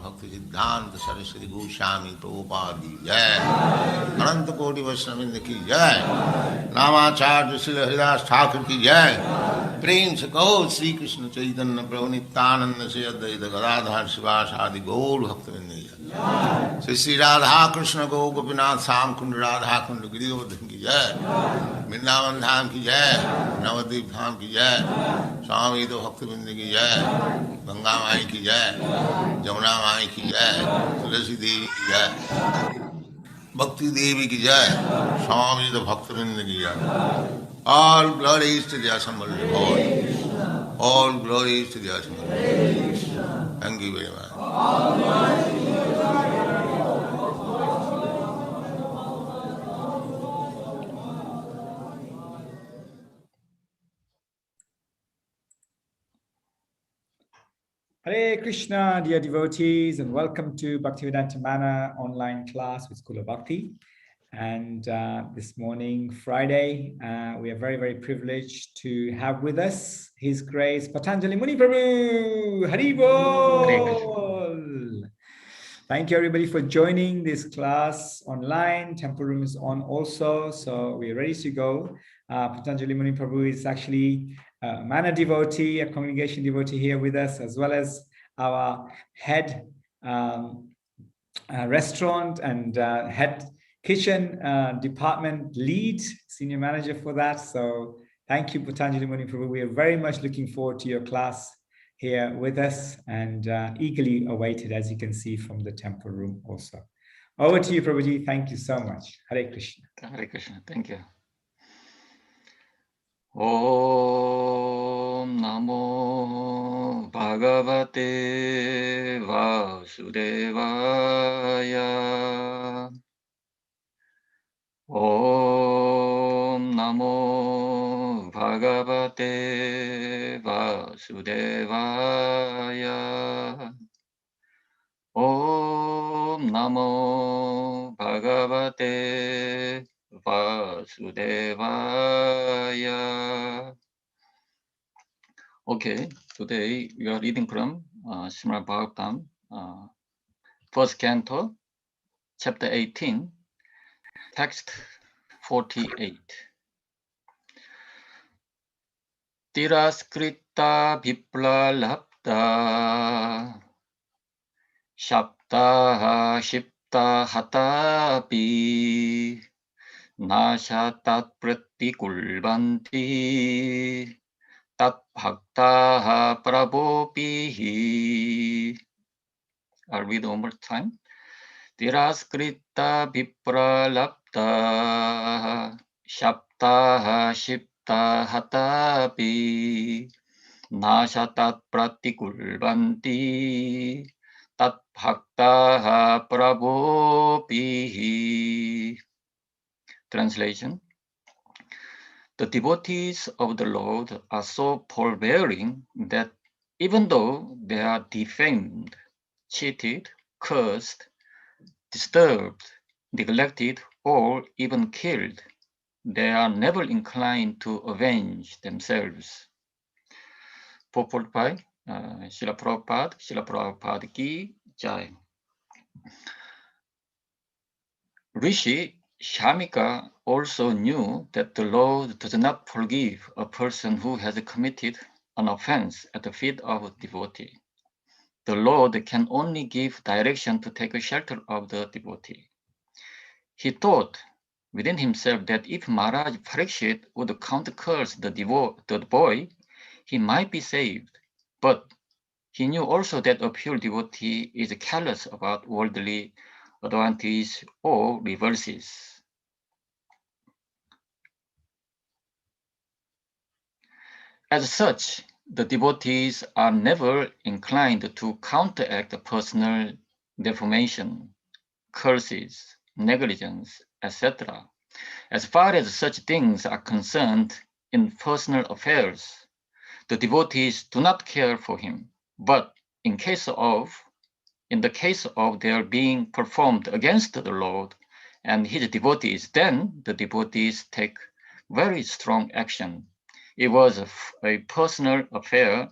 भक्तिसिद्धांत सरस्वती गोस्वामी प्रभुपाद की जय, अनंत कोटि वैष्णववृंद की जय, नामाचार्य श्री हरिदास ठाकुर की जय। प्रेम से कहो श्री कृष्ण चैतन्य प्रभु नित्यानंद से अद्वैत गदाधर शिवास आदि गौर भक्तवृंद की जय। श्री श्री राधा कृष्ण गो गोपीनाथ श्याम कुंड राधा कुंड गिरिवर्धन की जय, वृंदावन धाम की जय, नवद्वीप धाम की जय, स्वामी तो भक्तवृंद की जय, गंगा माई की जय, जमुना माई की जय, तुलसी देवी की जय, भक्ति देवी की जय, स्वामी तो भक्तवृंद की जय। All glories to the assembled Lord. All glories to the assembled Lord. Thank you very much. Hare Krishna, dear devotees, and welcome to Bhaktivedanta Manor online class with School of Bhakti. And this morning, Friday, we are very, very privileged to have with us His Grace Patanjali Muni Prabhu. Hari Bol! Thank you, everybody, for joining this class online. Temple room is on also, so we are ready to go. Patanjali Muni Prabhu is actually a Manor devotee, a congregation devotee here with us, as well as our head restaurant and head kitchen department lead, senior manager for that. So thank you, Patanjali Muni Prabhu. We are very much looking forward to your class here with us and eagerly awaited, as you can see from the temple room also. Over to you, Prabhuji. Thank you so much. Hare Krishna. Hare Krishna. Thank you. Om Namo Bhagavate Vasudevaya. Om Namo Bhagavate Vasudevaya. Om Namo Bhagavate Vasudevaya. Okay, today we are reading from Srimad Bhagavatam, first canto, chapter 18, text 48. Tiraskrita vipralabdha Shapta Shipta Hatapi Nashatat Pratikulbanti Tat Bhakta Prabhopihi. I'll read one more time. Tiraskrita Vipralabdha Shapta Shipta Hatapi Nashatat Pratikulbanti Tat Bhakta Prabhopihi. Translation. The devotees of the Lord are so forbearing that even though they are defamed, cheated, cursed, disturbed, neglected, or even killed, they are never inclined to avenge themselves. Purport by Srila Prabhupada ki Jai. Rishi Shamika also knew that the Lord does not forgive a person who has committed an offense at the feet of a devotee. The Lord can only give direction to take shelter of the devotee. He thought within himself that if Maharaj Parikshit would counter-curse the boy, he might be saved. But He knew also that a pure devotee is careless about worldly advantage or reverses. As such, the devotees are never inclined to counteract personal deformation, curses, negligence, etc. As far as such things are concerned in personal affairs, the devotees do not care for him. But in the case of their being performed against the Lord and his devotees, then the devotees take very strong action. It was a personal affair,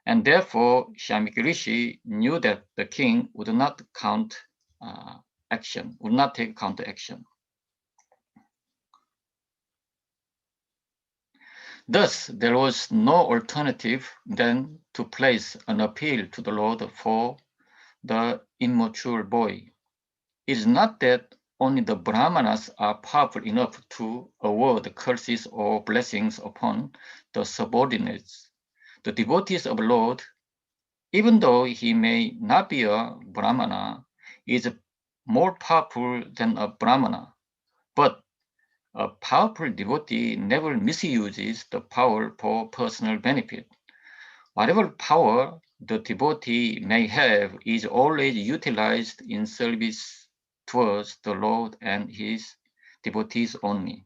and therefore Shamika Rishi knew that the king would not take counter action. Thus, there was no alternative than to place an appeal to the Lord for the immature boy. It is not that only the Brahmanas are powerful enough to award curses or blessings upon the subordinates. The devotees of the Lord, even though he may not be a Brahmana, is more powerful than a Brahmana. But a powerful devotee never misuses the power for personal benefit. Whatever power the devotee may have is always utilized in service towards the Lord and his devotees only.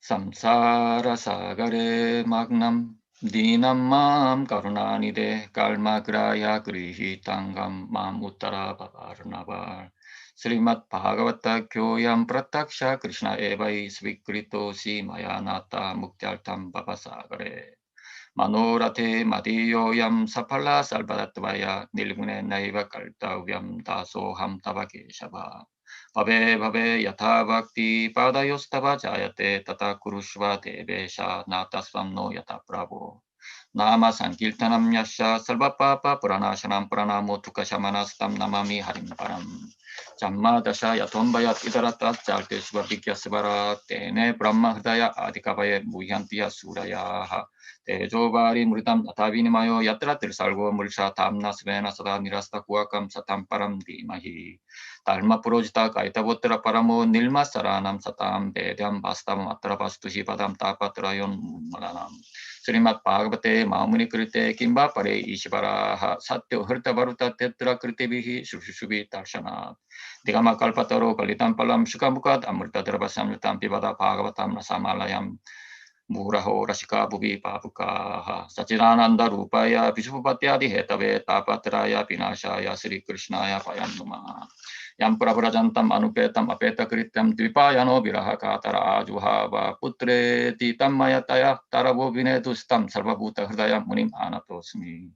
Samsara sagare magnam dinam mam karunanide kalmagraya grihitangam mam uttara bavarnavar. Srimat Bhagavata Kyoyam Prataksha Krishna Evai Svikritosi Mayanata Muktyartam Babasagare. Manorate Madiyoyam Sapala Salvadatvaya Nilgune Naiva Kartavyam Dasoham Tavakeshava. Bhave Bhave Yatha Bhakti Padayostava Jayate Tata Kurushva Devesha Natasvam No Yata Prabhu. Nama Sankirtanam Yasha Sarva Papa Puranashanam Pranamo Tukashamanastam Namami Harim Param. Jamma Dasha Yatombayat Idaratat Jalteshva Vigyasvara Tene Brahma Hridaya Adikavaye Muhyantiya Suraya Tejovari Mritam Atavinimayo Yatra Tirsalgo Mulsha Tamna Svena Sada Nirasta Kuakam Satam Param Dimahi Dharma Purojita Kaitavotra Paramo Nilma Saranam Satam Vedam Bastam Atra Bastuhi Padam Tapatrayon Malanam Srimat Bhagavate Mamuni Krite Kimba Pare Ishvaraha Satyo Hrta Varuta Tetra Kritibihi Shushubi Darshana Digama Kalpataro Kalitam Palam Shukamukat Amrita Drabhasamritam Pivada Bhagavatam Rasamalayam Muraho Rashika Bhubi Papukaha Sachidananda Rupaya Vishupatiadi Hetave Tapatraya Pinashaya Sri Krishnaya Payamnuma Yam Prabhrajantam Anupetam Apeta Kritam Dvipayano Viraha Katara Ajuhava Putre Titam Mayataya Taravo Vinetustam Sarvabhuta Hridaya Munim Anatosmi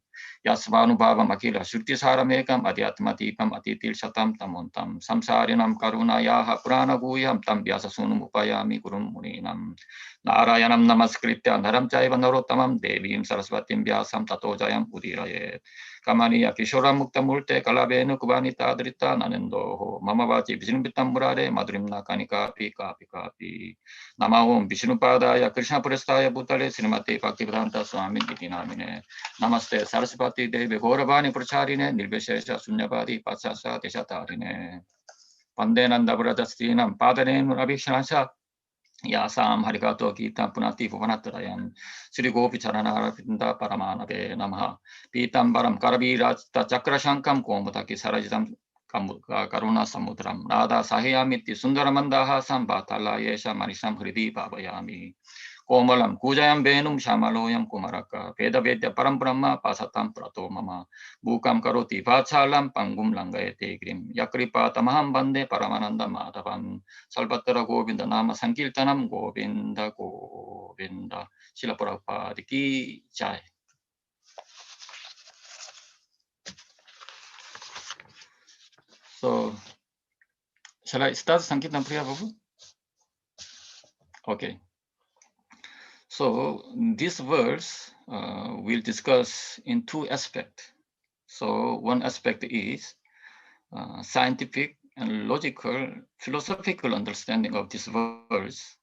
Yasvanubhavam Akila Shruti Saramekam Adhyatmatipam Atitil Shatam Tamontam Samsarinam Karunayaha Purana Guyam Tam Vyasasunum Upayami Gurum Muninam Narayanam Namaskritya Naram Chaiva Narottamam Devim Saraswatim Vyasam Tato Jayam Udirayet Kamaniya Kishora Mukta Multe Kalabenu Kubanita Drita Nanendoho Mamavachi Vishnupitam Murare Madrimna Kanika Pika Pika Nama Om Vishnupadaya Krishna Purestaya Bhutale Srimati Bhaktivedanta Swami Namine Namaste Saraswati Devi Gauravani Pracharine Nirvishesha Sunyavadi Patsasa Deshatarine Pandenanda Vrajastinam Padanenu Abhishanasha Yasam Harigato Gita Punati Puvanatrayam Sri Gopi Charanara Pinda Paramanabe Namaha Pitam Baram Karabirata Chakrashankam Komutaki Sarajitam Karuna Samudram Radha Sahiyamiti Sundaramandaha Sambatala Yesha Manisham Hridi Babayami Komalam Kujayam Venum Shamaloyam Kumaraka Veda Vedya Param Brahma Pasatam Prato Mama Bukam Karoti Vachalam Pangum Langayate Grim Yakripa Tamaham Bande Paramananda Madhavam Salvatara Govinda Nama Sankirtanam Govinda Govinda Srila Prabhupada Ki Jai. So, shall I start Sankirtan Priya Prabhu? Okay. So this verse we'll discuss in two aspects. So one aspect is scientific and logical, philosophical understanding of this verse,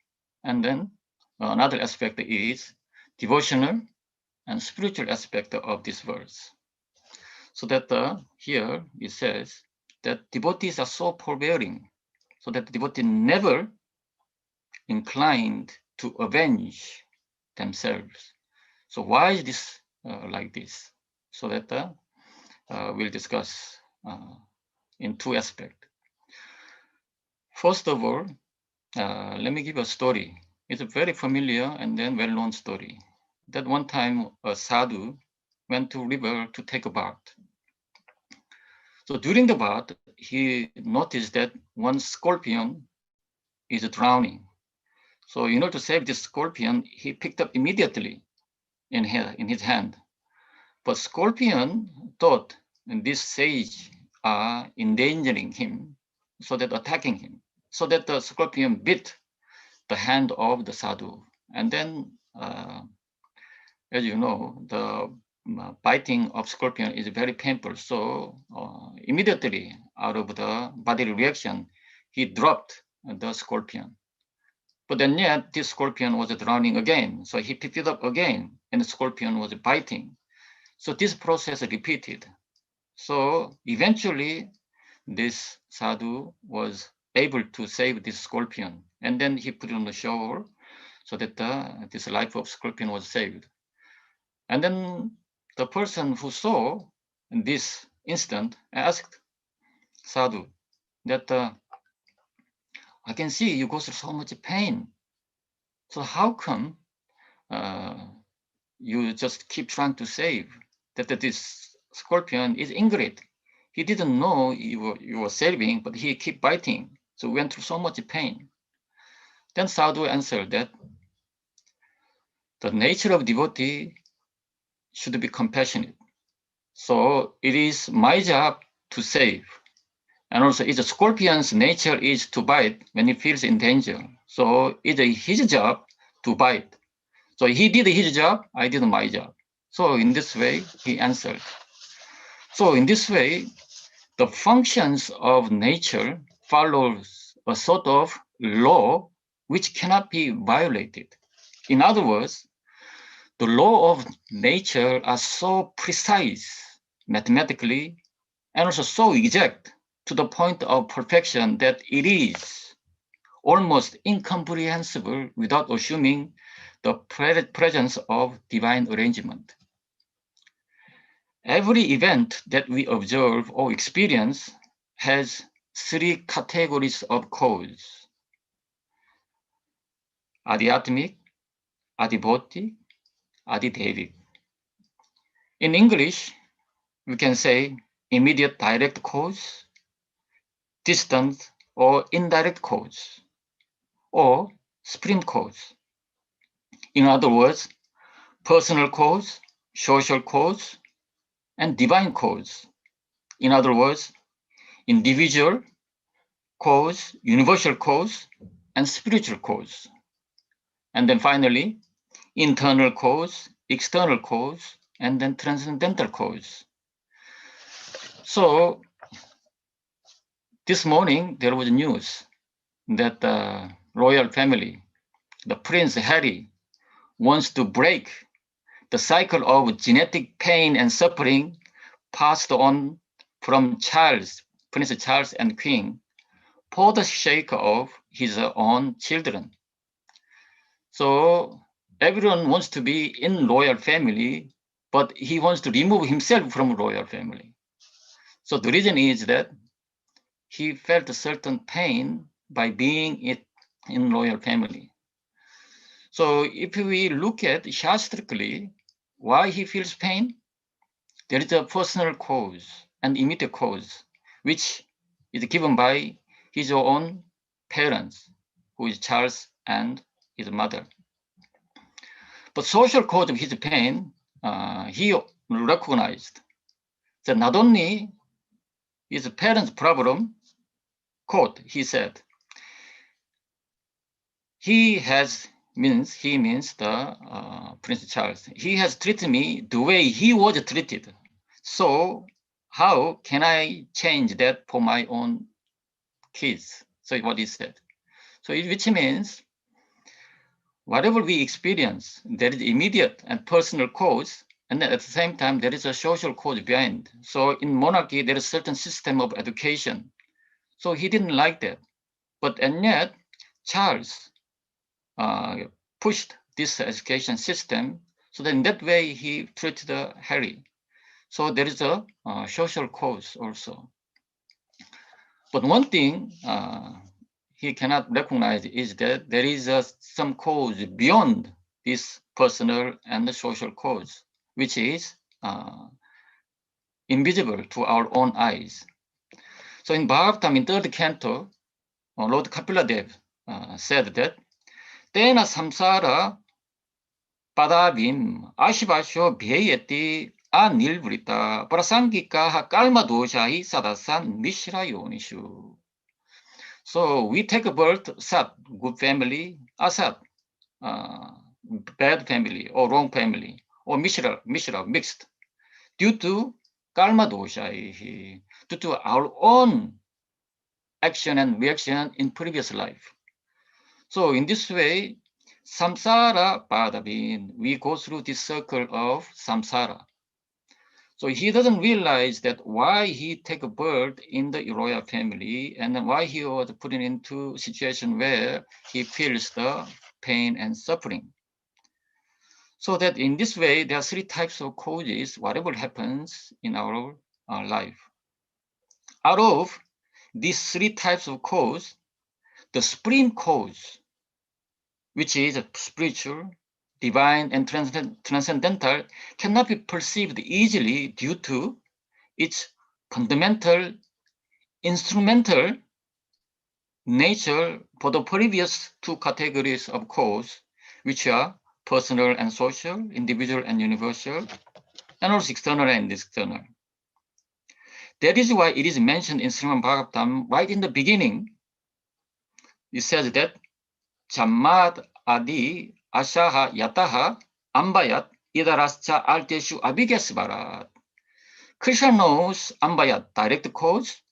and then another aspect is devotional and spiritual aspect of this verse. So that here it says that devotees are so forbearing, so that the devotee never inclined to avenge themselves. So why is this like this? So that we'll discuss in two aspects. First of all, let me give a story. It's a very familiar and then well-known story. That one time a sadhu went to river to take a bath. So during the bath, he noticed that one scorpion is drowning. So in order to save this scorpion, he picked up immediately in his hand. But scorpion thought this sage are endangering him, so that attacking him, so that the scorpion bit the hand of the sadhu. And then, as you know, the biting of scorpion is very painful. So immediately out of the bodily reaction, he dropped the scorpion. But then yet this scorpion was drowning again. So he picked it up again and the scorpion was biting. So this process repeated. So eventually this sadhu was able to save this scorpion. And then he put it on the shore so that this life of scorpion was saved. And then the person who saw this instant asked sadhu that I can see you go through so much pain. So how come you just keep trying to save? That this scorpion is ingrate. He didn't know you were saving, but he kept biting. So went through so much pain. Then sadhu answered that the nature of devotee should be compassionate. So it is my job to save. And also it's a scorpion's nature is to bite when he feels in danger. So it's his job to bite. So he did his job, I did my job. So in this way, he answered. So in this way, the functions of nature follows a sort of law which cannot be violated. In other words, the law of nature are so precise mathematically and also so exact to the point of perfection that it is almost incomprehensible without assuming the presence of divine arrangement. Every event that we observe or experience has three categories of cause: adhyatmic, adhibhautic, adhidevic. In English, we can say immediate direct cause, distant or indirect cause, or supreme cause. In other words, personal cause, social cause, and divine cause. In other words, individual cause, universal cause, and spiritual cause. And then finally, internal cause, external cause, and then transcendental cause. So this morning, there was news that the royal family, the Prince Harry, wants to break the cycle of genetic pain and suffering passed on from Charles, Prince Charles and Queen, for the sake of his own children. So everyone wants to be in royal family, but he wants to remove himself from royal family. So the reason is that he felt a certain pain by being in royal family. So if we look at shastrically, why he feels pain, there is a personal cause and immediate cause, which is given by his own parents, who is Charles and his mother. But social cause of his pain, he recognized that not only his parents' problem, quote, he said, he means the Prince Charles. He has treated me the way he was treated. So how can I change that for my own kids? So what he said. So which means whatever we experience, there is immediate and personal cause, and then at the same time, there is a social cause behind. So in monarchy, there is a certain system of education. So he didn't like that. But and yet, Charles pushed this education system. So that in that way, he treated Harry. So there is a social cause also. But one thing he cannot recognize is that there is some cause beyond this personal and the social cause, which is invisible to our own eyes. So in Bhagavatam, in third canto, Lord Kapila said that Tena samsara padavim ashivasho bhayati anilvrita prasangika kalma doshahi sadasan mishra yonishu. So we take a birth, sat, good family, asat, bad family or wrong family, or mishra, mixed, due to karma dosha, due to our own action and reaction in previous life. So in this way, samsara padavin, we go through this circle of samsara. So he doesn't realize that why he take a birth in the royal family and why he was put into a situation where he feels the pain and suffering. So that in this way, there are three types of causes, whatever happens in our life. Out of these three types of cause, the supreme cause, which is spiritual, divine, and transcendental, cannot be perceived easily due to its fundamental, instrumental nature for the previous two categories of cause, which are personal and social, individual and universal, and also external and external. That is why it is mentioned in Srimad Bhagavatam right in the beginning. It says that Jammad adi ashaha yataha ambayat idarascha alteshu abhigyasvarat. Krishna knows ambayat, direct cause,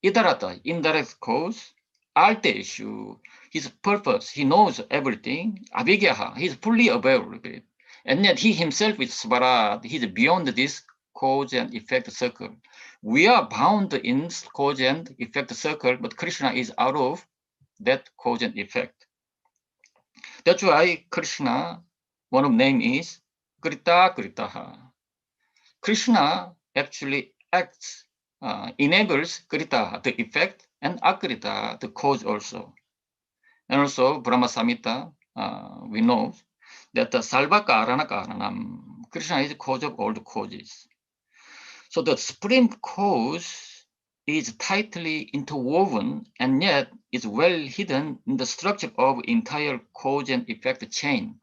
idarata, indirect cause, alteshu, his purpose, he knows everything, abhigyaha, he's fully aware of it. And yet he himself is svarat, he's beyond this cause and effect circle. We are bound in cause and effect circle, but Krishna is out of that cause and effect. That's why Krishna, one of name is Krita Kritaha. Krishna actually acts, enables Krita, the effect, and Akrita, the cause also. And also Brahma Samhita, we know that the Salva Karana Karanam, Krishna is the cause of all the causes. So the supreme cause is tightly interwoven and yet is well hidden in the structure of entire cause and effect chain.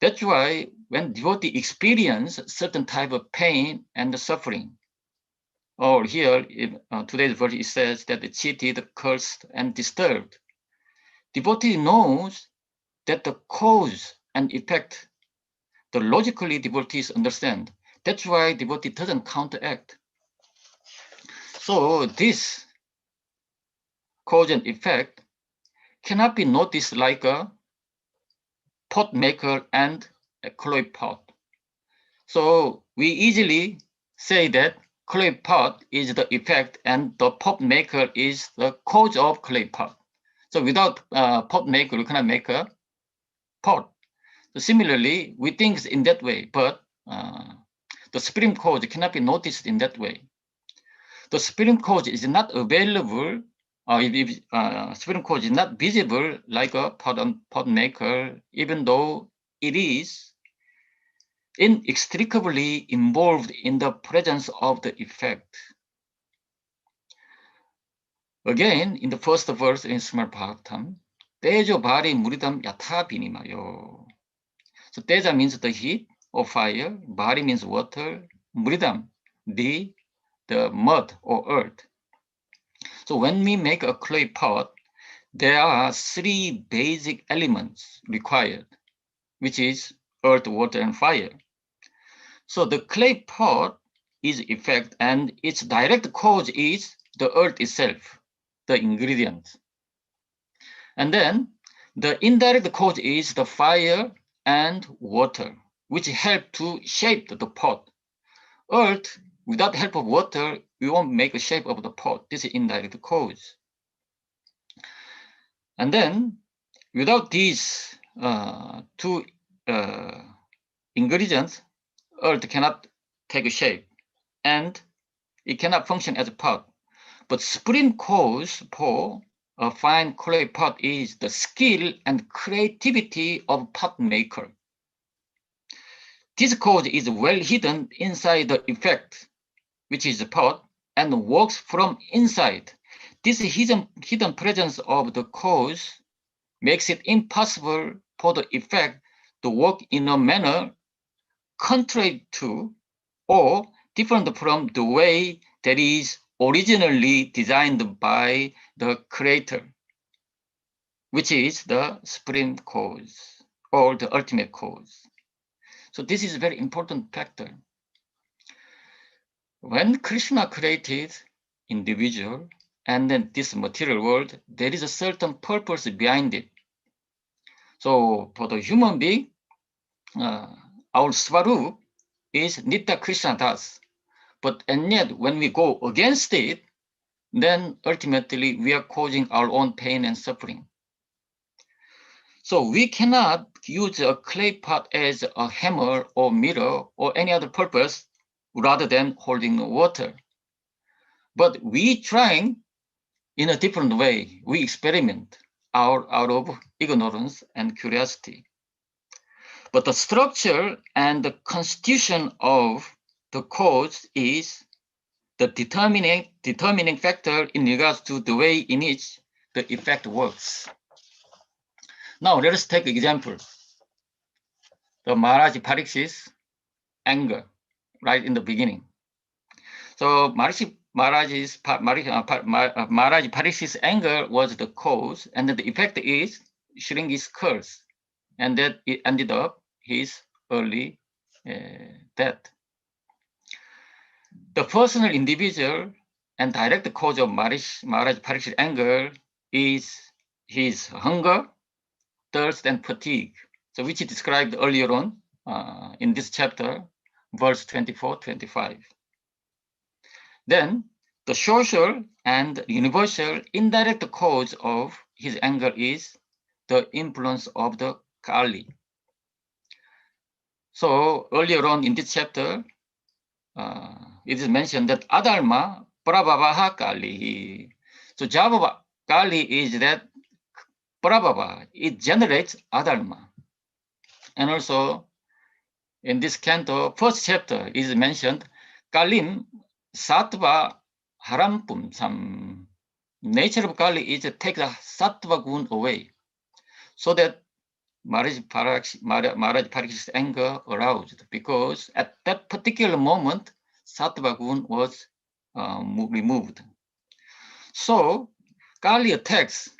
That's why when devotee experience certain type of pain and suffering, or here in today's verse it says that it's cheated, cursed, and disturbed, devotee knows that the cause and effect, the logically devotees understand. That's why devotee doesn't counteract. So this cause and effect cannot be noticed like a pot maker and a clay pot. So we easily say that clay pot is the effect and the pot maker is the cause of clay pot. So without pot maker, we cannot make a pot. So similarly, we think in that way, but the supreme cause cannot be noticed in that way. The supreme cause is not available, supreme cause is not visible like a pot maker, even though it is inextricably involved in the presence of the effect. Again, in the first verse in Srimad Bhagavatam, Tejo Bhari Muridam Yatha Binimayo. So Teja means the heat or fire, Bhari means water, Muridam, the mud or earth. So when we make a clay pot, there are three basic elements required, which is earth, water, and fire. So the clay pot is effect and its direct cause is the earth itself, the ingredient. And then The indirect cause is the fire and water, which help to shape the pot. Earth, without help of water, we won't make a shape of the pot. This is indirect cause. And then, without these two ingredients, Earth cannot take a shape, and it cannot function as a pot. But supreme cause for a fine clay pot is the skill and creativity of pot maker. This cause is well hidden inside the effect, which is the pot, and works from inside. This hidden presence of the cause makes it impossible for the effect to work in a manner contrary to or different from the way that is originally designed by the creator, which is the supreme cause or the ultimate cause. So this is a very important factor. When Krishna created individual and then this material world, there is a certain purpose behind it. So for the human being, our Swarup is Nitya Krishna Das. And yet when we go against it, then ultimately we are causing our own pain and suffering. So we cannot use a clay pot as a hammer or mirror or any other purpose rather than holding water. But we trying in a different way. We experiment out of ignorance and curiosity. But the structure and the constitution of the cause is the determining factor in regards to the way in which the effect works. Now let us take an example. The Maharaji Parikshit's anger, right in the beginning. So Maharaji Parikshit's anger was the cause, and the effect is Shringi's curse, and that it ended up his early death. The personal, individual, and direct cause of Maharaj Parikshit's anger is his hunger, thirst, and fatigue. So which he described earlier on in this chapter, verse 24-25. Then the social and universal indirect cause of his anger is the influence of the Kali. So earlier on in this chapter, it is mentioned that Adharma Prabhavaha Kali. So Java Kali is that Prabhava, it generates Adharma. And also in this canto, first chapter is mentioned Kalim Sattva Harampum. Some nature of Kali is to take the Sattva gun away, so that Maharaj Parikshit's anger aroused, because at that particular moment, Sattva gun was removed. So Kali attacks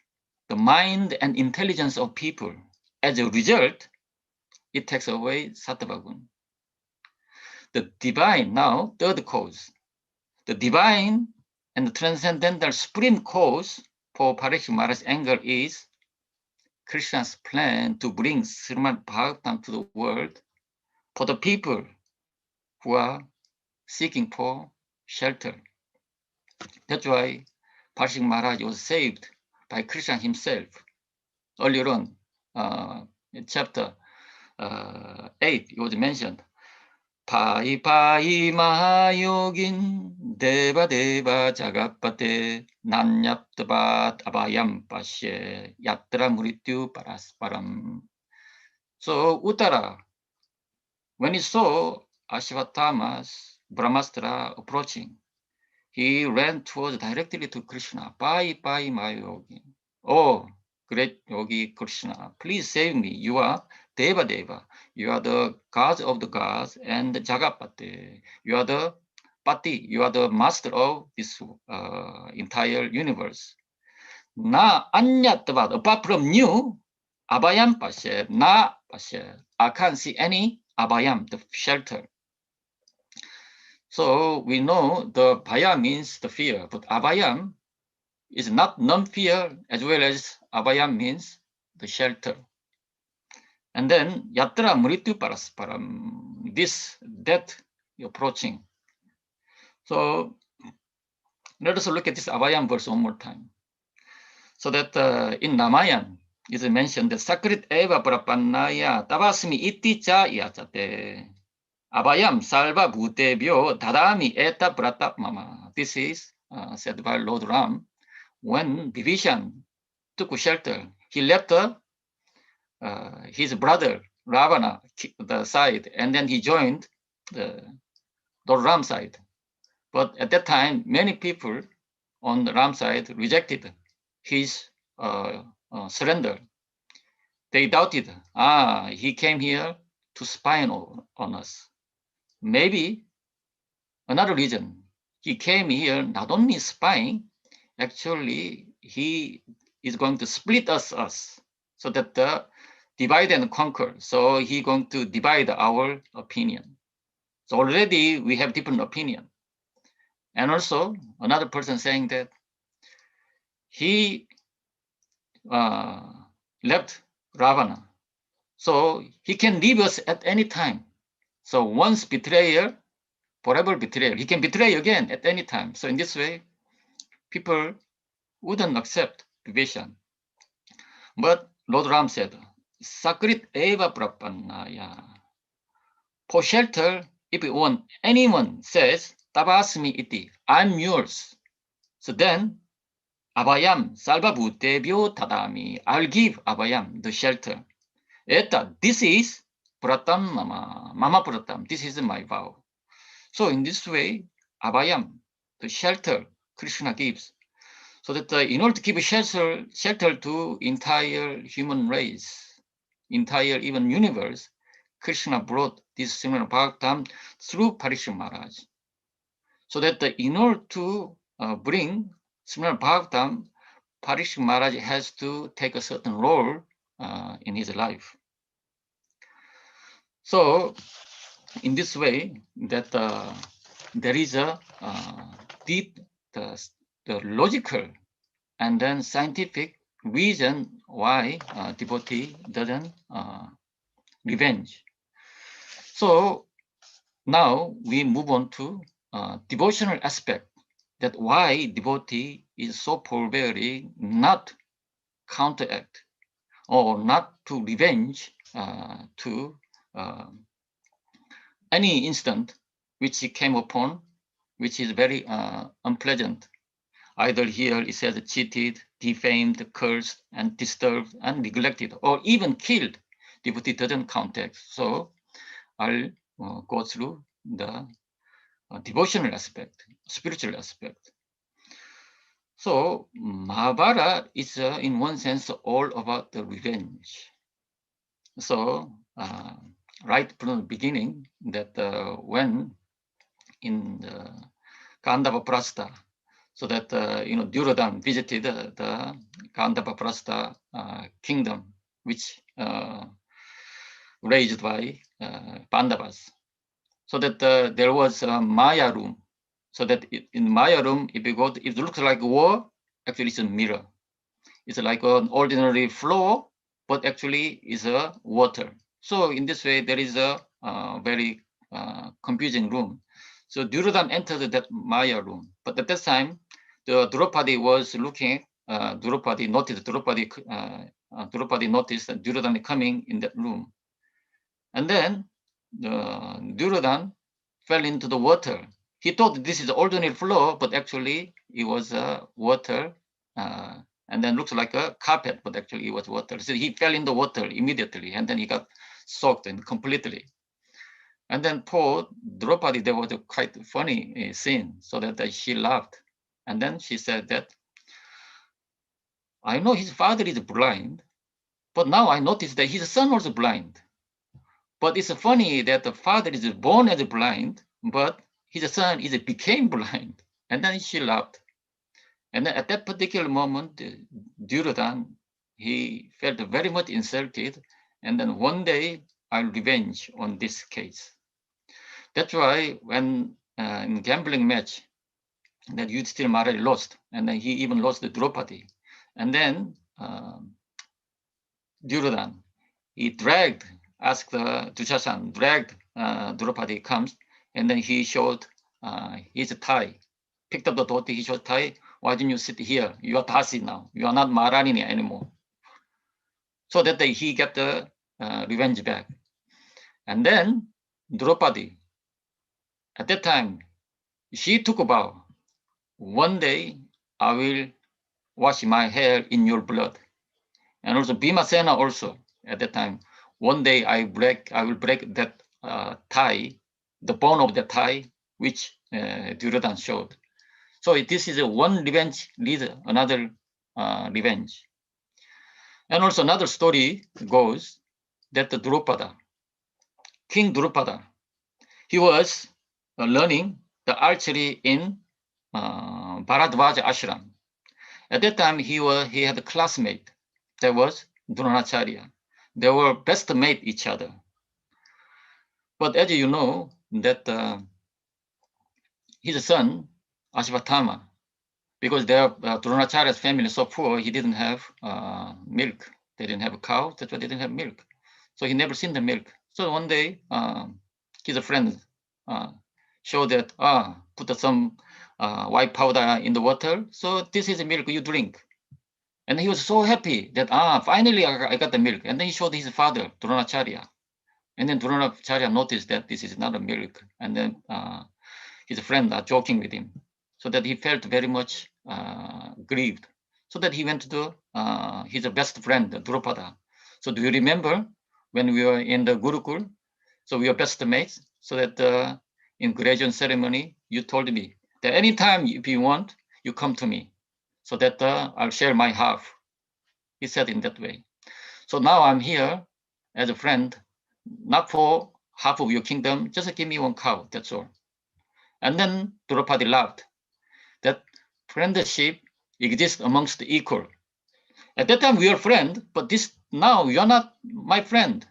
the mind and intelligence of people. As a result, it takes away Sattva gun. The divine, now third cause, the divine and the transcendental supreme cause for Parikshit Maharaj's anger is Krishna's plan to bring Srimad Bhagavatam to the world for the people who are seeking for shelter. That's why Parikshit Maharaj was saved by Krishna himself. Earlier on, in chapter 8, it was mentioned, Pai Pai Mahayogin Deva Deva Jagapate Nanyaptabat Abhayam Pashe Yatra Mrityu Parasparam. So Uttara, when he saw Ashwatthama's Brahmastra approaching, he ran towards directly to Krishna. Pai Pai Mahayogin. Oh, great Yogi Krishna, please save me. You are Deva Deva. You are the God of the gods and the Jagapati. You are the Pati. You are the master of this entire universe. Na anyatavat, apart from you, abhayam pashe, na pashe. I can't see any abhayam, the shelter. So we know the bhaya means the fear, but abhayam is not non-fear, as well as abhayam means the shelter. And then yatra mrityu parasparam, this death approaching. So let us look at this Abhayam verse one more time. So that in Ramayana it is mentioned that Sakrit eva prapannaya tabasmi iti cha yachate. Abhayam salva bhutebhyo dadami eta pratap mama. This is said by Lord Ram when Vibhishan took shelter. He left his brother Ravana the side, and then he joined the Ram side. But at that time, many people on the Ram side rejected his surrender. They doubted, he came here to spy on us. Maybe another reason, he came here not only spying, actually he is going to split us so that the divide and conquer. So he's going to divide our opinion. So already we have different opinion. And also another person saying that he left Ravana. So he can leave us at any time. So once betrayer, forever betrayer. He can betray again at any time. So in this way, people wouldn't accept Vibhishan. But Lord Ram said, Sakrit eva prapannaya. For shelter, if anyone says, Tabasmi iti, I'm yours. So then, Abhayam salva bhutebhyo tadami. I'll give Abhayam the shelter. Eta, this is pratam mama pratam. This is my vow. So in this way, Abhayam, the shelter Krishna gives, so that in order to give shelter to entire human race, entire even universe, Krishna brought this Srimad Bhagavatam through Parikshit Maharaj. So that in order to bring Srimad Bhagavatam, Parikshit Maharaj has to take a certain role in his life. So in this way, that there is a deep, the logical and then scientific reason why devotee doesn't revenge. So now we move on to devotional aspect, that why devotee is so forbearing not counteract or not to revenge to any instant which he came upon, which is very unpleasant. Either here it says cheated, defamed, cursed, and disturbed, and neglected, or even killed. Devotee doesn't counteract. So I'll go through the devotional aspect, spiritual aspect. So Mahabharata is in one sense all about the revenge. So right from the beginning, that when in the Kandava Prastha, so that Duryodhana visited the Kandava Prastha kingdom, which raised by Pandavas. So that there was a Maya room. So that in Maya room, if you go, it looks like a wall, actually it's a mirror. It's like an ordinary floor, but actually is a water. So in this way, there is a very confusing room. So Duryodhana entered that Maya room, but at that time, the Draupadi was looking. Draupadi noticed that Duryodhana coming in that room, and then Duryodhana fell into the water. He thought this is the ordinary floor, but actually it was water, and then looks like a carpet, but actually it was water. So he fell in the water immediately, and then he got soaked in completely. And then poor Draupadi, there was a quite funny scene, so that she laughed. And then she said that, I know his father is blind, but now I notice that his son was blind. But it's funny that the father is born as blind, but his son became blind. And then she laughed. And then at that particular moment, Duryodhana, he felt very much insulted. And then one day, I'll revenge on this case. That's why when in gambling match, that Yudhishthira Maharaj lost, and then he even lost the Draupadi. And then Duryodhana, he asked Dushashan, dragged Draupadi comes, and then he showed his tie, picked up the dhoti, he showed tie. Why didn't you sit here? You are Dasi now. You are not Maharani anymore. So that he got the revenge back. And then Draupadi, at that time, she took a vow. One day I will wash my hair in your blood. And also Bhimasena also at that time. One day I will break that tie, the bone of the tie, which Duryodhana showed. So this is one revenge leads another revenge. And also another story goes that the Drupada, King Drupada, he was learning the archery in Bharadwaja ashram. At that time, he had a classmate that was Dronacharya. They were best mate each other. But as you know, that his son Ashvatthama, because Dronacharya's family is so poor, he didn't have milk. They didn't have a cow. That's why they didn't have milk. So he never seen the milk. So one day, his friend showed that put some white powder in the water. So this is the milk you drink. And he was so happy that finally I got the milk. And then he showed his father, Dronacharya. And then Dronacharya noticed that this is not a milk. And then his friends are joking with him. So that he felt very much grieved. So that he went to his best friend, Drupada. So do you remember when we were in the Gurukul? So we were best mates. So that in graduation ceremony, you told me that anytime if you want, you come to me. So that I'll share my half. He said in that way. So now I'm here as a friend, not for half of your kingdom, just give me one cow, that's all. And then Draupadi laughed. That friendship exists amongst the equal. At that time we were friends, but now you're not my friend.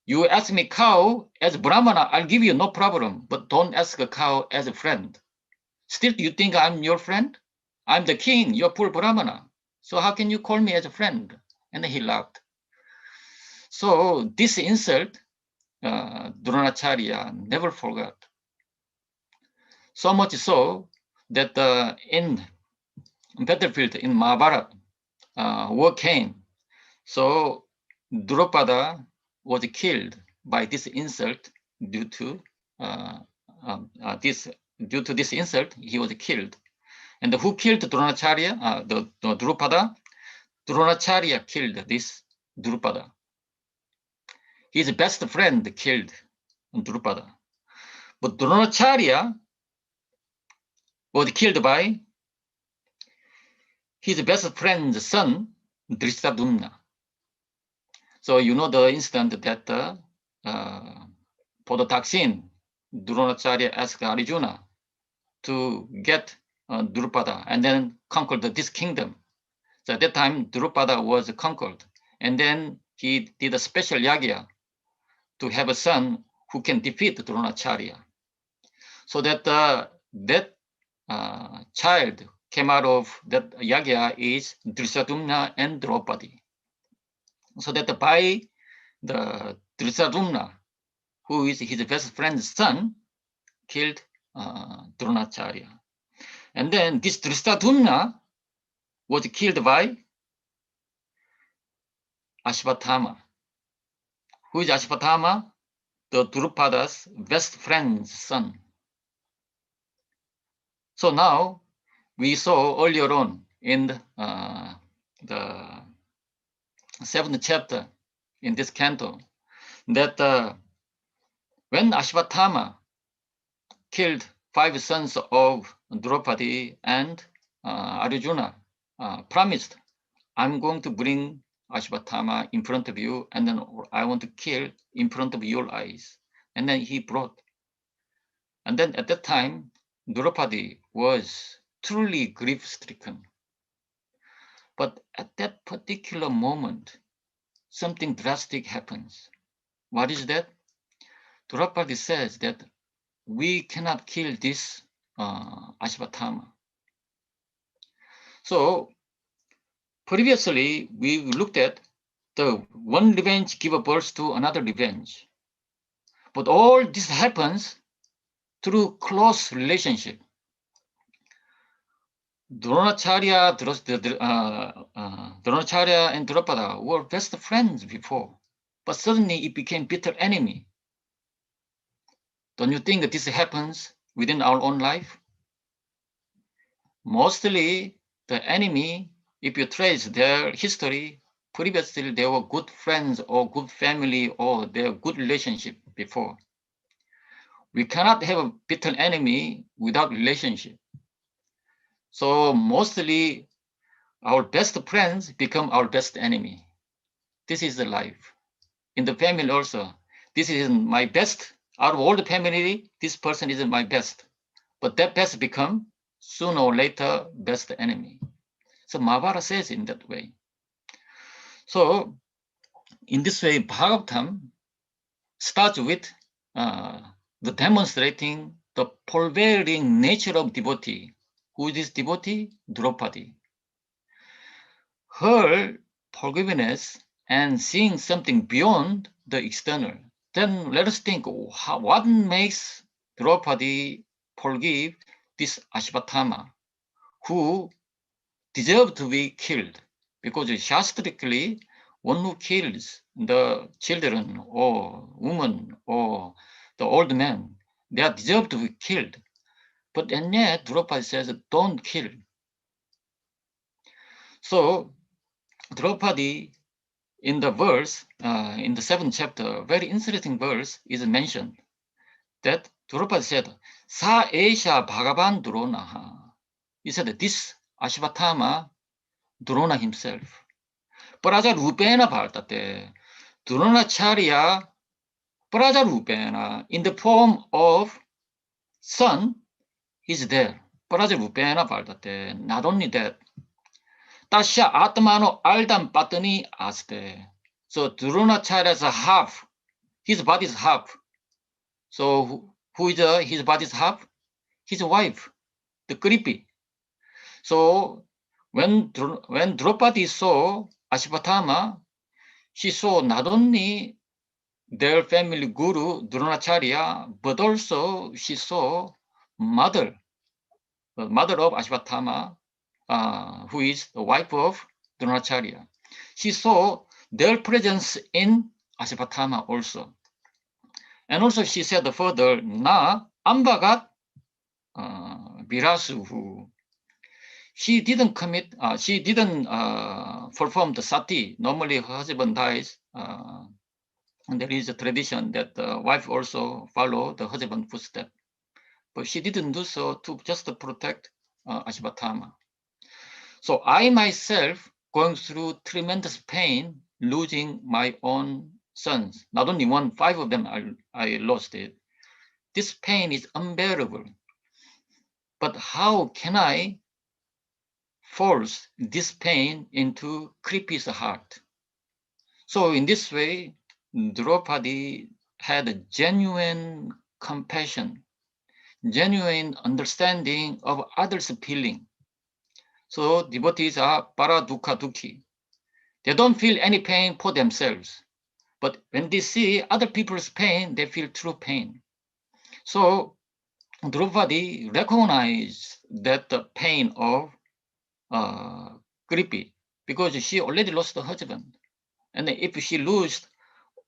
You ask me cow as Brahmana, I'll give you no problem, but don't ask a cow as a friend. Still, you think I'm your friend? I'm the king, you're poor Brahmana. So how can you call me as a friend? And then he laughed. So this insult, Dronacharya never forgot. So much so that in battlefield in Mahabharata, war came. So Drupada was killed by this insult due to this insult, he was killed. And who killed Dronacharya? The Drupada? Dronacharya killed this Drupada. His best friend killed Drupada. But Dronacharya was killed by his best friend's son, Drishtadyumna. So you know the incident that for the Taksin, Dronacharya asked Arjuna to get Drupada and then conquer this kingdom. So at that time, Drupada was conquered. And then he did a special yagya to have a son who can defeat Dronacharya. So that that child came out of that yagya is Drishtadyumna and Draupadi. So that by the Drishtadyumna, who is his best friend's son, killed Dronacharya. And then this Drishtadyumna was killed by Ashvatthama. Who is Ashvatthama? The Drupada's best friend's son. So now we saw earlier on in the 7th chapter in this canto that when Ashvatthama killed 5 sons of Draupadi and Arjuna promised, I'm going to bring Ashvatthama in front of you, and then I want to kill in front of your eyes. And then he brought. And then at that time, Draupadi was truly grief-stricken. But at that particular moment, something drastic happens. What is that? Draupadi says that we cannot kill this Ashvatthama. So previously, we looked at So one revenge gives birth to another revenge. But all this happens through close relationship. Dronacharya and Drupada were best friends before, but suddenly it became bitter enemy. Don't you think that this happens within our own life? Mostly the enemy, if you trace their history, previously they were good friends or good family or their good relationship before. We cannot have a bitter enemy without relationship. So mostly our best friends become our best enemy. This is the life. In the family also, this is my best. Out of all the family, this person is my best. But that best become sooner or later best enemy. So Mahabharata says in that way. So in this way, Bhagavatam starts with the demonstrating the pervading nature of devotee. Who is this devotee? Draupadi. Her forgiveness and seeing something beyond the external. Then let us think what makes Draupadi forgive this Ashvatthama, who deserved to be killed, because shastrically, one who kills the children or women or the old men, they are deserved to be killed. But and yet Draupadi says, don't kill. So Draupadi in the verse, in the 7th chapter, very interesting verse is mentioned that Draupadi said, Sa Esha Bhagavan Dronaha. He said, this Ashvatthama, Drona himself. Praja Rupena Bhartate. Dronacharya Praja Rupena, in the form of son, he's there. Praja Rupena Bhartate. Not only that, Tasya Atmano Aldam Patani Aste. So Dronacharya's half, his body's half. So who is his body's half? His wife, the Kripi. So when Draupadi saw Ashvatthama, she saw not only their family guru Dronacharya, but also she saw the mother of Ashvatthama, who is the wife of Dronacharya. She saw their presence in Ashvatthama also. And also she said further, Na ambagat virasuhu. She didn't perform the sati. Normally her husband dies, and there is a tradition that the wife also follow the husband's footsteps. But she didn't do so just to protect Ashvatthama. So I myself going through tremendous pain, losing my own sons. Not only one, 5 of them I lost it. This pain is unbearable. But how can I force this pain into Kripi's heart? So in this way, Draupadi had a genuine compassion, genuine understanding of others' feeling. So devotees are paradukha dukhi. They don't feel any pain for themselves. But when they see other people's pain, they feel true pain. So Draupadi recognized that the pain of Kripi, because she already lost her husband. And if she loses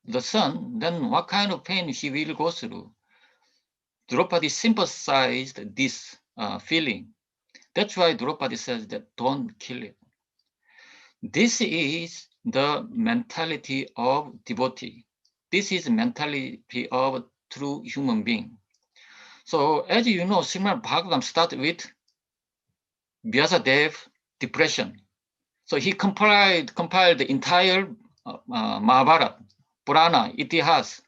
the son, then what kind of pain she will go through? Draupadi sympathized this feeling. That's why Draupadi says that don't kill it. This is the mentality of devotee. This is the mentality of true human being. So as you know, Srimad Bhagavatam started with Vyasadeva depression. So he compiled the entire Mahabharata, Purana, Itihas,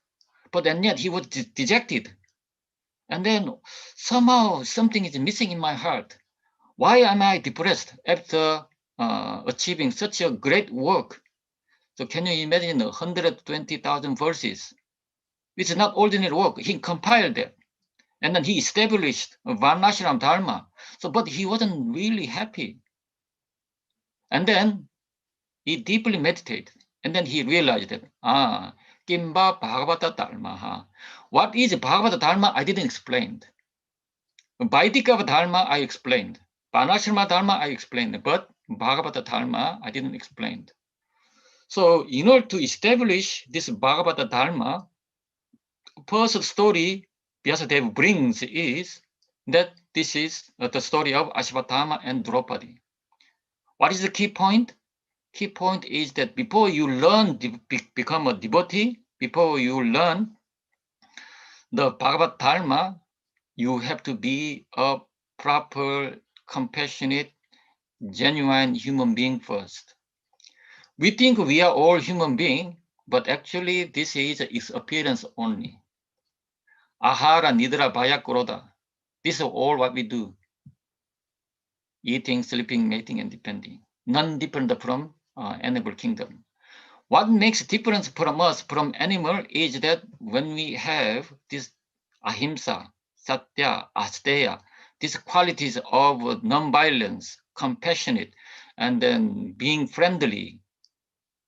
but and yet he was dejected. And then somehow something is missing in my heart. Why am I depressed after achieving such a great work? So can you imagine 120,000 verses, which is not ordinary work? He compiled that. And then he established Varnashram Dharma. So, but he wasn't really happy. And then he deeply meditated. And then he realized that, Kimba Bhagavata Dharma. What is Bhagavata Dharma? I didn't explain. Vaidika Dharma, I explained. Panashrama Dharma, I explained. But Bhagavata Dharma, I didn't explain. So in order to establish this Bhagavata Dharma, first story Vyasadeva brings is that this is the story of Ashwatthama and Draupadi. What is the key point? Key point is that before you learn become a devotee, before you learn the Bhagavad Dharma, you have to be a proper, compassionate, genuine human being first. We think we are all human beings, but actually this is its appearance only. Ahara, nidra, bhaya, krodha. This is all what we do. Eating, sleeping, mating, and depending. None different from animal kingdom. What makes difference from us from animal is that when we have this ahimsa, satya, asteya, these qualities of non-violence, compassionate, and then being friendly,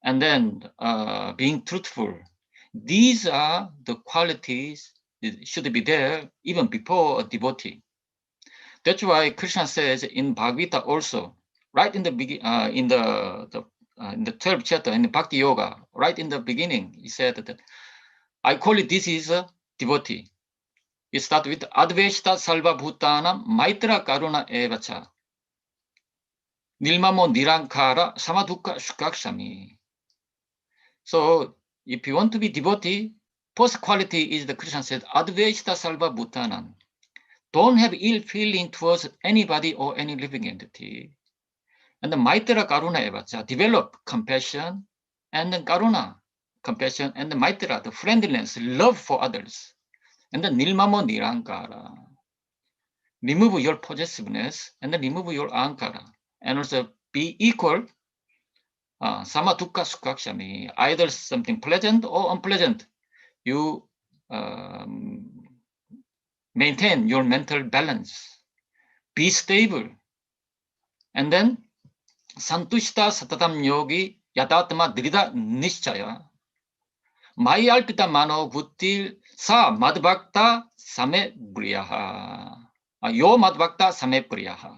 and then being truthful. These are the qualities that should be there even before a devotee. That's why Krishna says in Bhagavad Gita also, right in the beginning, in the 12th chapter in the Bhakti Yoga, right in the beginning, he said that I call it this is a devotee. It starts with Adveshta Salva Bhutana Maitra Karuna Evacha Nilmamo Nirankara Samadhuka Shukakshami. So if you want to be devotee, first quality is the Krishna said Adveshta Salva Bhutanan. Don't have ill feeling towards anybody or any living entity. And the Maitra Karuna Evacha, develop compassion and then Karuna, compassion and the Maitra, the friendliness, love for others. And then Nilmamo Nirankara, remove your possessiveness and then remove your ankara. And also be equal, sama dukkha sukakshami, either something pleasant or unpleasant. You maintain your mental balance, be stable. And then Santushta Satatam Yogi Yadatma Drida Nishchaya Mayalpita Mano Bhuttil Sa Madbhakta Same Priyaha. Yo Madbhakta Same Priyaha.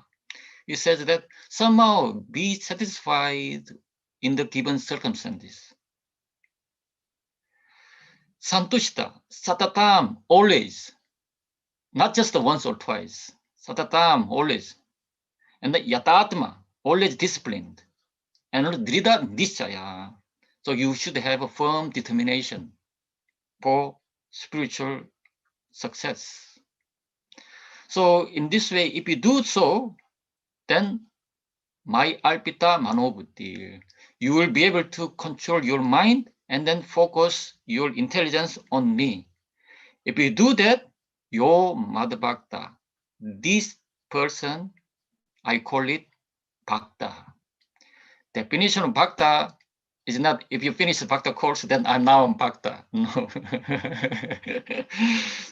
It says that somehow be satisfied in the given circumstances. Santushta, Satatam, always. Not just once or twice. Satatam, always. And the Yatatma, always disciplined. And Drida Nishchaya. So you should have a firm determination for spiritual success. So in this way, if you do so, then my alpita manobuddhi, you will be able to control your mind and then focus your intelligence on me. If you do that, your madbhakta, this person, I call it bhakta. Definition of bhakta is not if you finish the bhakta course, then I'm now on bhakta. No.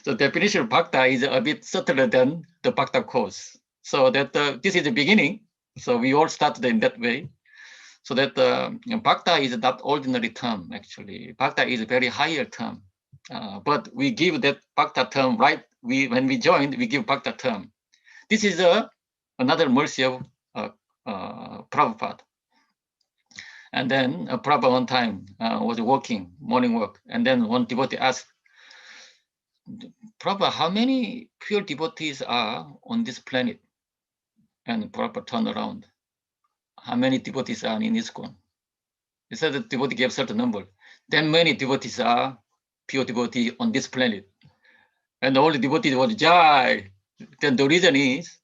So definition of bhakta is a bit subtler than the bhakta course. So that this is the beginning. So we all started in that way. So that bhakta is not ordinary term, actually. Bhakta is a very higher term. But we give that bhakta term, right? When we joined, we give bhakta term. This is another mercy of Prabhupada. And then Prabhupada one time was working, morning work. And then one devotee asked, Prabhupada, how many pure devotees are on this planet? And Prabhupada turned around. How many devotees are in ISKCON? He said the devotee gave a certain number. Then many devotees are pure devotees on this planet. And the only devotee was Jai. Then the reason is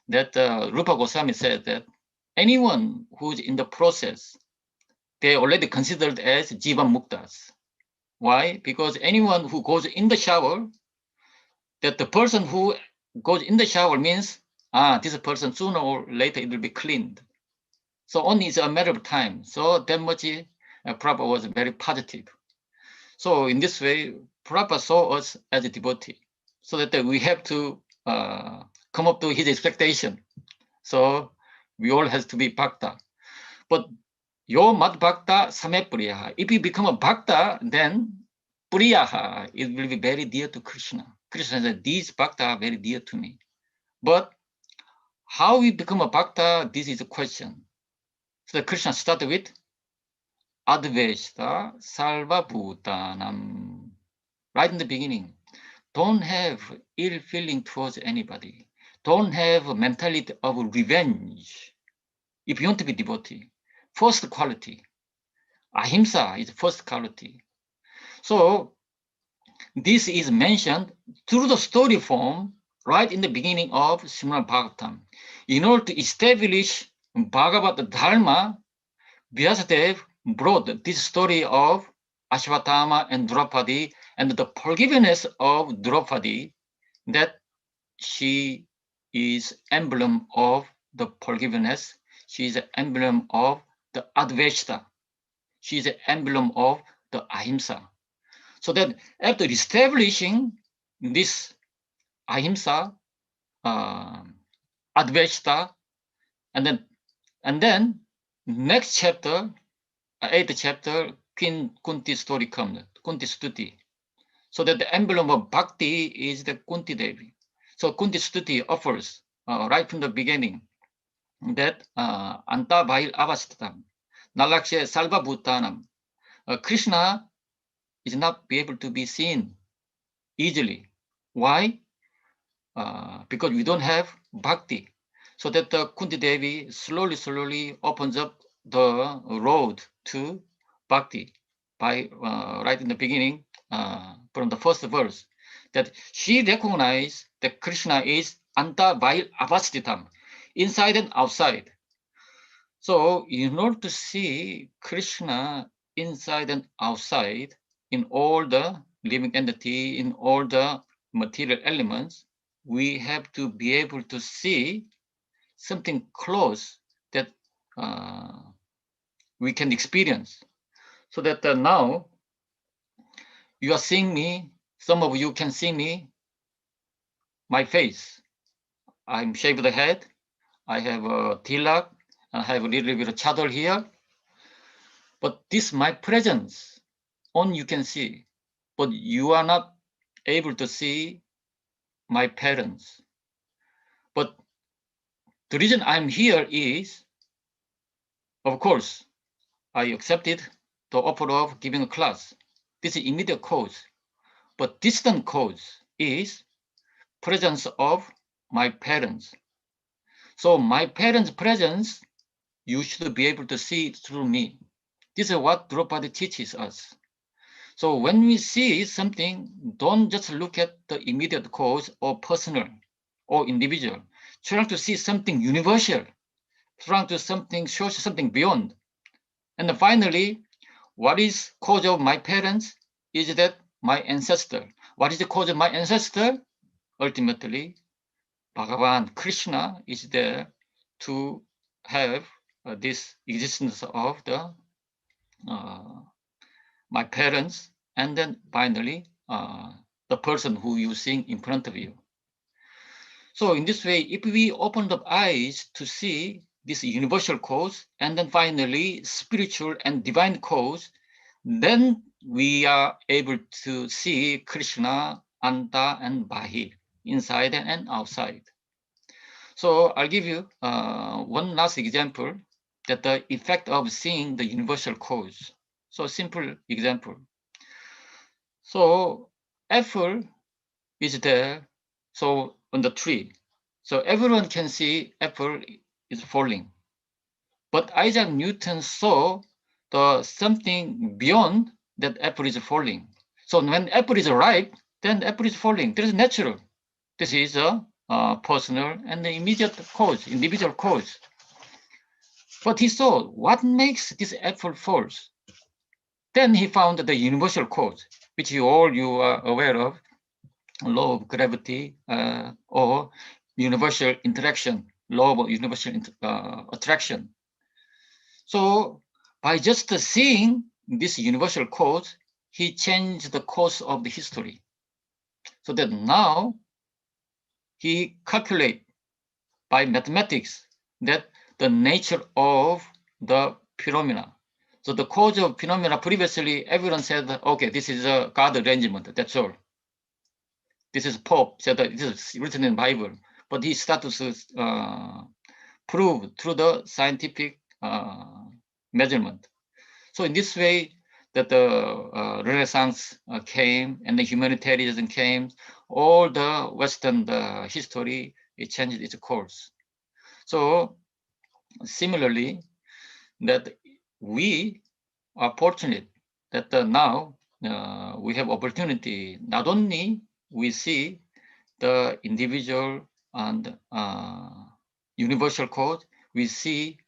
that Rupa Goswami said that anyone who's in the process, they already considered as Jiva Muktas. Why? Because anyone who goes in the shower, that the person who goes in the shower means, this person sooner or later it will be cleaned. So only it's a matter of time. So that much Prabhupada was very positive. So in this way, Prabhupada saw us as a devotee, so that we have to come up to his expectation. So we all have to be bhakta. But Yo mad bhakta same priyaha. If you become a bhakta, then priyaha, it will be very dear to Krishna. Krishna said, these bhakta are very dear to me. But how we become a bhakta, this is a question. So Krishna started with Adveshta Salva Bhutanam. Right in the beginning. Don't have ill feeling towards anybody. Don't have a mentality of revenge. If you want to be devotee, first quality. Ahimsa is first quality. So this is mentioned through the story form right in the beginning of Srimad Bhagavatam. In order to establish Bhagavad Dharma, Vyasadeva brought this story of Ashwatthama and Draupadi and the forgiveness of Draupadi, that she is emblem of the forgiveness. She is an emblem of the Advaita. She is an emblem of the Ahimsa. So that after establishing this Ahimsa, Advaita, and then next chapter, 8th chapter, Queen Kunti story comes, Kunti Stuti. So that the emblem of Bhakti is the Kunti Devi. So Kunti Stuti offers right from the beginning that Anta Bhail Avastatam, Nalakshe Salva Bhutanam. Krishna is not be able to be seen easily. Why? Because we don't have Bhakti. So that the Kunti Devi slowly opens up the road to Bhakti by right in the beginning, from the first verse, that she recognized that Krishna is Anta Vail Avastitam, inside and outside. So in order to see Krishna inside and outside in all the living entity, in all the material elements, we have to be able to see something close that we can experience. So that now you are seeing me, some of you can see me, my face. I'm shaved the head, I have a tilak, I have a little bit of chador here. But this my presence, only you can see, but you are not able to see my parents. But the reason I'm here is, of course, I accepted the offer of giving a class. This is immediate cause. But distant cause is presence of my parents. So my parents' presence, you should be able to see it through me. This is what Draupadi teaches us. So when we see something, don't just look at the immediate cause or personal or individual. Try to see something universal, trying to show something beyond. And finally, what is cause of my parents is that my ancestor. What is the cause of my ancestor? Ultimately, Bhagavan Krishna is there to have this existence of the my parents, and then finally the person who you seeing in front of you. So in this way, if we open up eyes to see this universal cause, and then finally spiritual and divine cause, then we are able to see Krishna, Anta, and Bahi, inside and outside. So I'll give you one last example, that the effect of seeing the universal cause. So simple example. So apple is there, so on the tree. So everyone can see apple is falling. But Isaac Newton saw the something beyond that apple is falling. So when apple is ripe, then apple is falling. This is natural. This is a personal and the immediate cause, individual cause. But he saw what makes this apple falls. Then he found the universal cause, which you are aware of, law of gravity or universal interaction, law of universal attraction. So by just seeing this universal cause, he changed the course of the history. So that now he calculates by mathematics that the nature of the phenomena, So the cause of phenomena previously, everyone said, okay, this is a God arrangement, that's all. This is Pope said that this is written in the Bible, but he started to prove through the scientific measurement. So in this way, that the Renaissance came and the humanitarianism came, all the Western history, it changed its course. So similarly, that we are fortunate that now we have opportunity. Not only we see the individual and universal cause, we see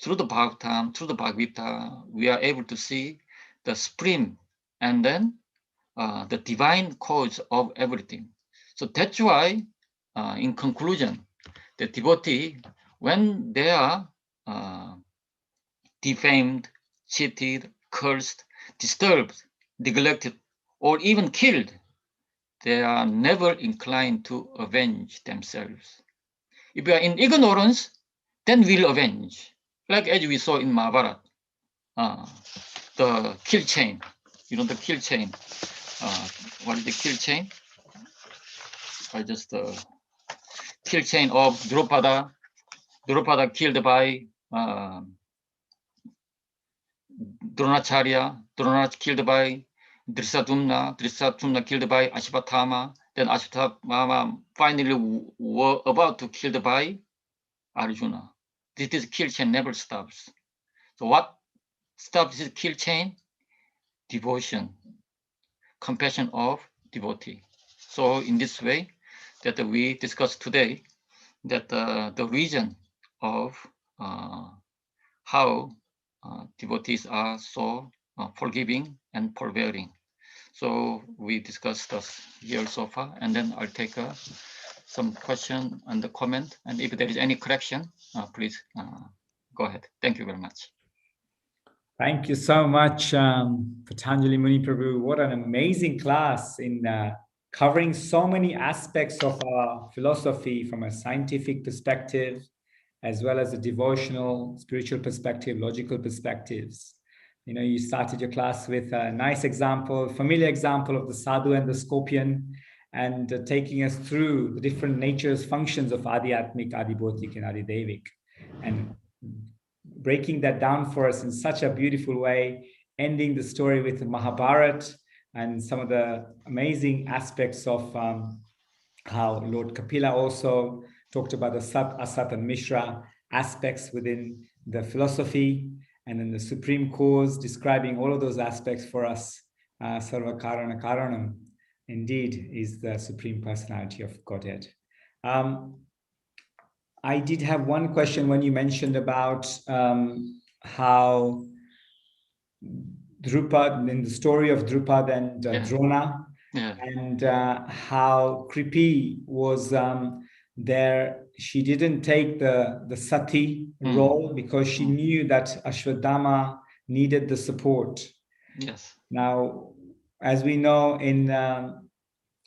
through the Bhagavatam, through the Bhagavata, we are able to see the supreme and then the divine cause of everything. So that's why, in conclusion, the devotee, when they are defamed, cheated, cursed, disturbed, neglected, or even killed, they are never inclined to avenge themselves. If we are in ignorance, then we'll avenge. Like as we saw in Mahabharata, the kill chain. You know the kill chain. What is the kill chain? I just kill chain of Drupada. Drupada killed by Dronacharya. Dronacharya killed by Drisadumna. Drisadumna killed by Ashwatthama. Then Ashwatthama finally were about to kill by Arjuna. This kill chain never stops. So what stops this kill chain? Devotion, compassion of devotee. So in this way that we discussed today, that the reason of how devotees are so forgiving and forbearing. So we discussed this here so far, and then I'll take some question and the comment, and if there is any correction, please go ahead. Thank you very much. Thank you so much, Patanjali Muni Prabhu. What an amazing class in covering so many aspects of our philosophy from a scientific perspective, as well as a devotional, spiritual perspective, logical perspectives. You know, you started your class with a nice example, familiar example of the sadhu and the scorpion, and taking us through the different natures, functions of Adhyatmic, Adhibhautik, and Adhidevic, and breaking that down for us in such a beautiful way, ending the story with Mahabharata and some of the amazing aspects of how Lord Kapila also talked about the Sat, Asat, and Mishra aspects within the philosophy, and then the supreme cause, describing all of those aspects for us. Sarva Karana Karanam indeed is the supreme personality of Godhead. I did have one question when you mentioned about how Drupad, in the story of Drupad and Drona, and how Kripi was there. She didn't take the sati role because she knew that Ashwadama needed the support. Yes. Now, as we know in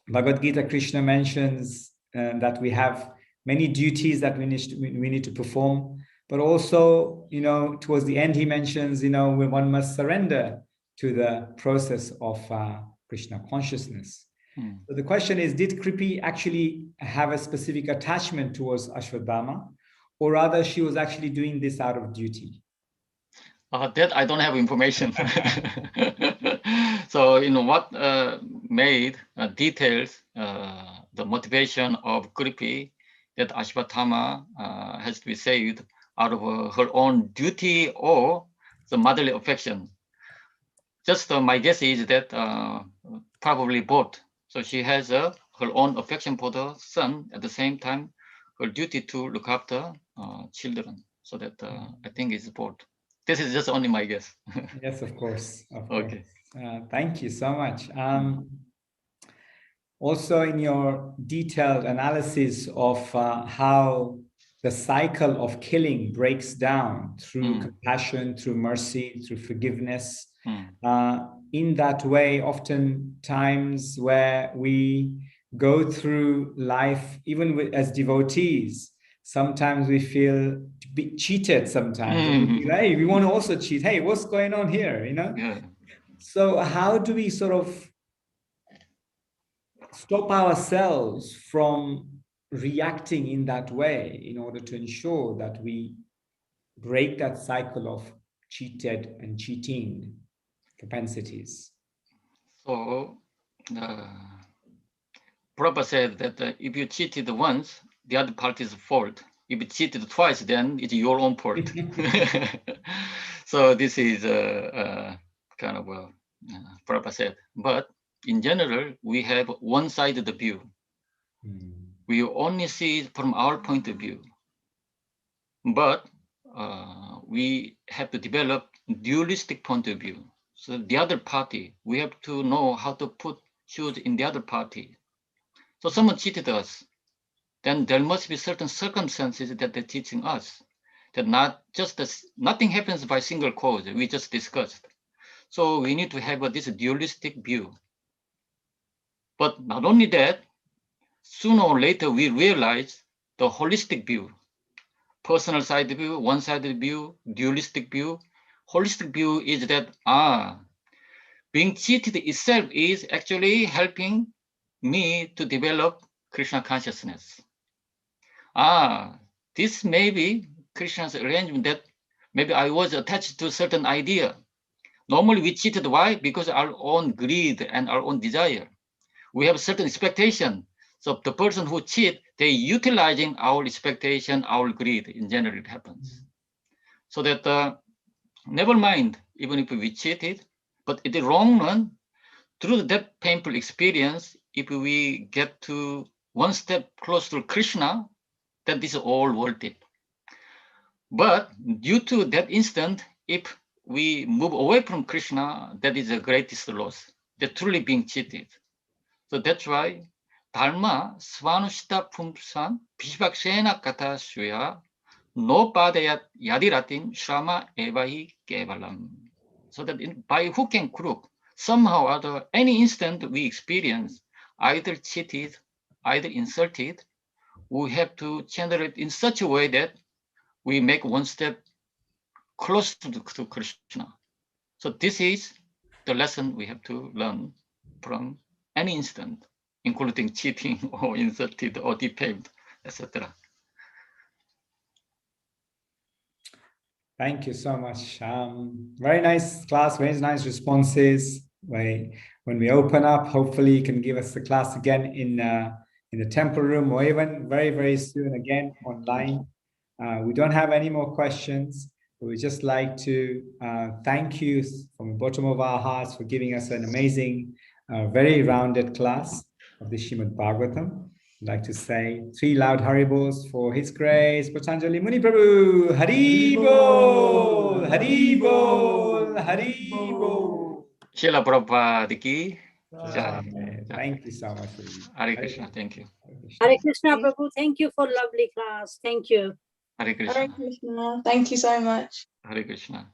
Bhagavad Gita, Krishna mentions that we have many duties that we need to perform, but also, you know, towards the end he mentions, you know, one must surrender to the process of Krishna consciousness. So the question is, did Kripi actually have a specific attachment towards Ashwadama, or rather she was actually doing this out of duty? That I don't have information. So, you know, what made details the motivation of Kripi that Ashwatthama has to be saved out of her own duty or the motherly affection. Just my guess is that probably both. So she has her own affection for the son, at the same time her duty to look after children. So that I think it's both. This is just only my guess. Yes, of course. Okay. Thank you so much. Also, in your detailed analysis of how the cycle of killing breaks down through compassion, through mercy, through forgiveness, in that way, oftentimes where we go through life, even as devotees, sometimes we feel cheated sometimes. And we feel, hey, we want to also cheat. Hey, what's going on here? You know? Yeah. So how do we sort of stop ourselves from reacting in that way in order to ensure that we break that cycle of cheated and cheating propensities? So, Prabhupada said that if you cheated once, the other party's fault. If you cheated twice, then it's your own fault. So this is kind of Prabhupada said. But in general, we have one-sided view. We only see it from our point of view. But we have to develop dualistic point of view. So the other party, we have to know how to put shoes in the other party. So someone cheated us, then there must be certain circumstances that they're teaching us. That not just nothing happens by single cause, we just discussed. So we need to have this dualistic view. But not only that, sooner or later we realize the holistic view. Personal side view, one-sided view, dualistic view. Holistic view is that being cheated itself is actually helping me to develop Krishna consciousness. This may be Krishna's arrangement that maybe I was attached to a certain idea. Normally we cheated, why? Because our own greed and our own desire. We have certain expectation. So the person who cheat, they're utilizing our expectation, our greed. In general, it happens. So that never mind, even if we cheated, but in the wrong run, through that painful experience, if we get to one step closer to Krishna, then this is all worth it. But due to that instant, if we move away from Krishna, that is the greatest loss. They're truly being cheated. So that's why Dharma svanushita pumsan bhishvaksena kata shuya no padayat yadiratin shrama evahi kevalam. So that by hook and crook, somehow or other, any instant we experience either cheated, either insulted, we have to channel it in such a way that we make one step closer to Krishna. So this is the lesson we have to learn from any instant, including cheating or insulted or defamed, etc. Thank you so much. Very nice class, very nice responses. When we open up, hopefully you can give us the class again in the temple room, or even very, very soon again online. We don't have any more questions. We just like to thank you from the bottom of our hearts for giving us an amazing, very rounded class of the Srimad Bhagavatam. I'd like to say 3 loud Haribols for His Grace, Patanjali Muni Prabhu. Haribol, Haribol, Haribol. Srila Prabhupada ki jai. Thank you so much. Hare Krishna, thank you. Hare Krishna, Prabhu. Thank you for lovely class. Thank you. Hare Krishna. Hare Krishna. Thank you so much. Hare Krishna.